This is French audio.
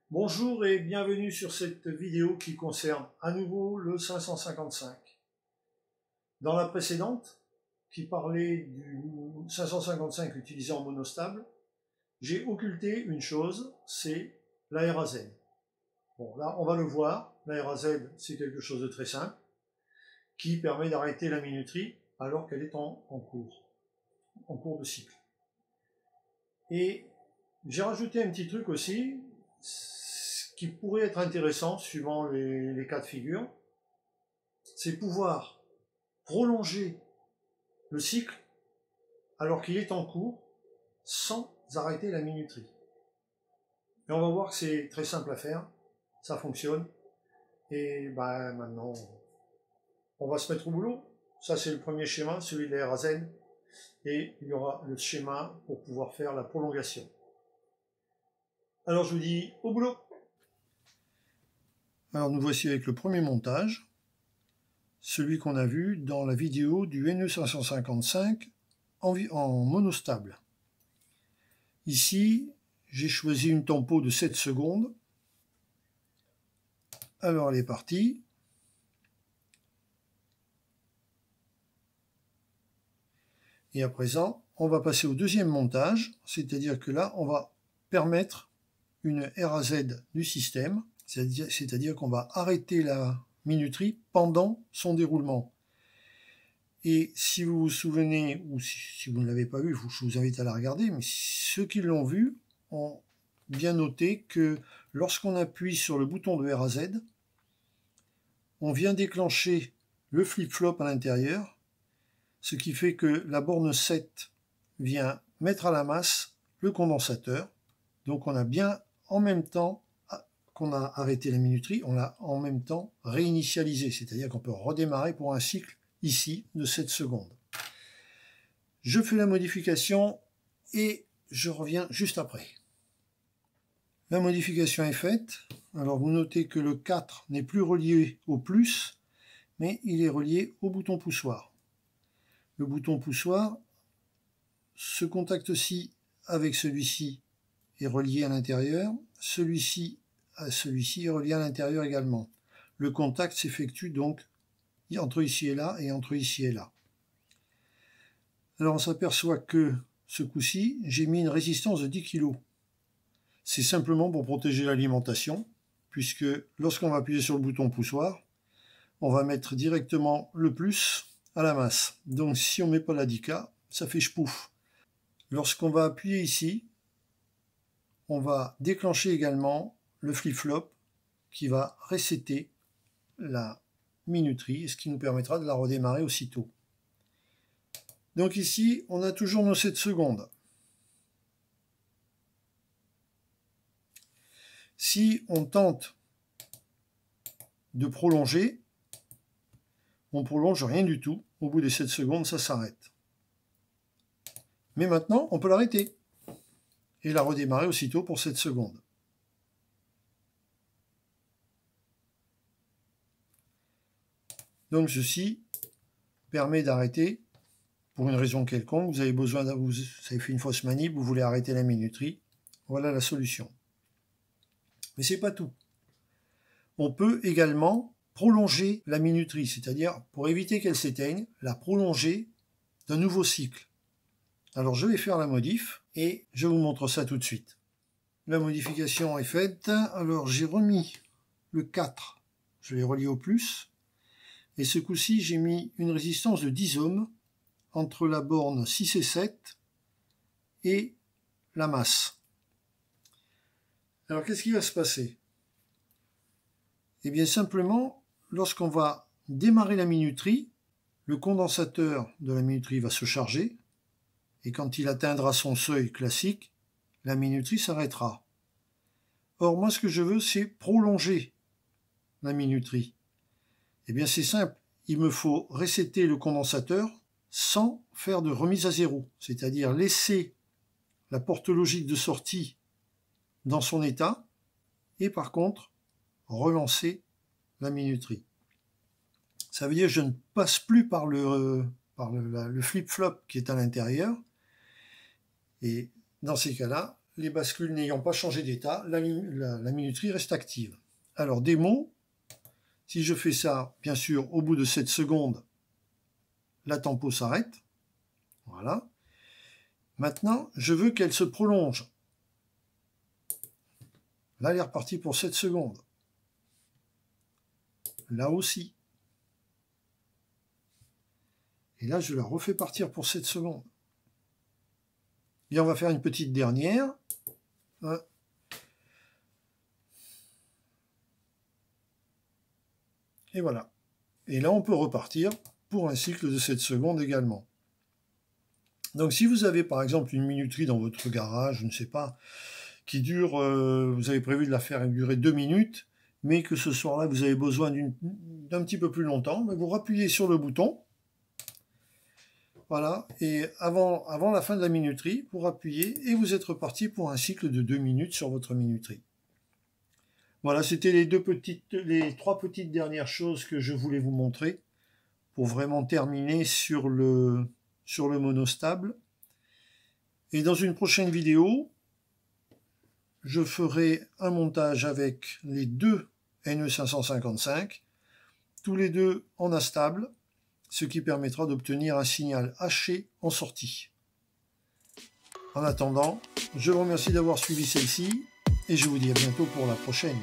Bonjour et bienvenue sur cette vidéo qui concerne à nouveau le 555. Dans la précédente, qui parlait du 555 utilisé en monostable, j'ai occulté une chose, c'est la RAZ. Bon, là, on va le voir, la RAZ, c'est quelque chose de très simple, qui permet d'arrêter la minuterie alors qu'elle est en cours de cycle. Et j'ai rajouté un petit truc aussi, qui pourrait être intéressant suivant les cas de figure, c'est pouvoir prolonger le cycle alors qu'il est en cours sans arrêter la minuterie. Et on va voir que c'est très simple à faire, ça fonctionne. Et maintenant, on va se mettre au boulot. Ça c'est le premier schéma, celui de la RAZ. Et il y aura le schéma pour pouvoir faire la prolongation. Alors je vous dis au boulot. Alors nous voici avec le premier montage, celui qu'on a vu dans la vidéo du NE555 en monostable. Ici, j'ai choisi une tempo de 7 secondes. Alors elle est partie. Et à présent, on va passer au deuxième montage, c'est-à-dire que là, on va permettre une RAZ du système, c'est-à-dire qu'on va arrêter la minuterie pendant son déroulement. Et si vous vous souvenez, ou si vous ne l'avez pas vu, je vous invite à la regarder, mais ceux qui l'ont vu ont bien noté que lorsqu'on appuie sur le bouton de RAZ, on vient déclencher le flip-flop à l'intérieur, ce qui fait que la borne 7 vient mettre à la masse le condensateur. Donc on a bien, en même temps qu'on a arrêté la minuterie, on l'a en même temps réinitialisé, c'est-à-dire qu'on peut redémarrer pour un cycle ici de 7 secondes. Je fais la modification et je reviens juste après. La modification est faite. Alors vous notez que le 4 n'est plus relié au plus, mais il est relié au bouton poussoir. Le bouton poussoir, ce contact-ci avec celui-ci est relié à l'intérieur, celui-ci à celui-ci est relié à l'intérieur également. Le contact s'effectue donc entre ici et là et entre ici et là. Alors on s'aperçoit que ce coup-ci, j'ai mis une résistance de 10 kg. C'est simplement pour protéger l'alimentation, puisque lorsqu'on va appuyer sur le bouton poussoir, on va mettre directement le plus à la masse. Donc si on ne met pas la 10K, ça fait chpouf. Lorsqu'on va appuyer ici, on va déclencher également le flip-flop qui va resetter la minuterie, ce qui nous permettra de la redémarrer aussitôt. Donc ici, on a toujours nos 7 secondes. Si on tente de prolonger, on prolonge rien du tout. Au bout des 7 secondes, ça s'arrête. Mais maintenant, on peut l'arrêter et la redémarrer aussitôt pour 7 secondes. Donc ceci permet d'arrêter pour une raison quelconque. Vous avez besoin, vous avez fait une fausse manip, vous voulez arrêter la minuterie. Voilà la solution. Mais c'est pas tout. On peut également prolonger la minuterie, c'est-à-dire pour éviter qu'elle s'éteigne, la prolonger d'un nouveau cycle. Alors je vais faire la modif et je vous montre ça tout de suite. La modification est faite. Alors j'ai remis le 4, je l'ai relié au plus. Et ce coup-ci, j'ai mis une résistance de 10 ohms entre la borne 6 et 7 et la masse. Alors qu'est-ce qui va se passer? Eh bien simplement, lorsqu'on va démarrer la minuterie, le condensateur de la minuterie va se charger, et quand il atteindra son seuil classique, la minuterie s'arrêtera. Or, moi ce que je veux, c'est prolonger la minuterie. Eh bien c'est simple, il me faut resetter le condensateur sans faire de remise à zéro, c'est-à-dire laisser la porte logique de sortie dans son état, et par contre, relancer la minuterie. Ça veut dire que je ne passe plus par le par le flip-flop qui est à l'intérieur. Et dans ces cas-là, les bascules n'ayant pas changé d'état, la minuterie reste active. Alors démo, si je fais ça, bien sûr, au bout de 7 secondes, la tempo s'arrête. Voilà. Maintenant, je veux qu'elle se prolonge. Là, elle est repartie pour 7 secondes. Là aussi. Et là, je la refais partir pour 7 secondes. Et on va faire une petite dernière. Et voilà. Et là, on peut repartir pour un cycle de 7 secondes également. Donc, si vous avez par exemple une minuterie dans votre garage, je ne sais pas, qui dure, vous avez prévu de la faire durer 2 minutes, mais que ce soir-là, vous avez besoin d'un petit peu plus longtemps, vous rappuyez sur le bouton. Voilà, et avant la fin de la minuterie, vous appuyez et vous êtes reparti pour un cycle de 2 minutes sur votre minuterie. Voilà, c'était les 3 petites dernières choses que je voulais vous montrer pour vraiment terminer sur le monostable. Et dans une prochaine vidéo, je ferai un montage avec les deux NE555, tous les deux en astable, ce qui permettra d'obtenir un signal haché en sortie. En attendant, je vous remercie d'avoir suivi celle-ci et je vous dis à bientôt pour la prochaine.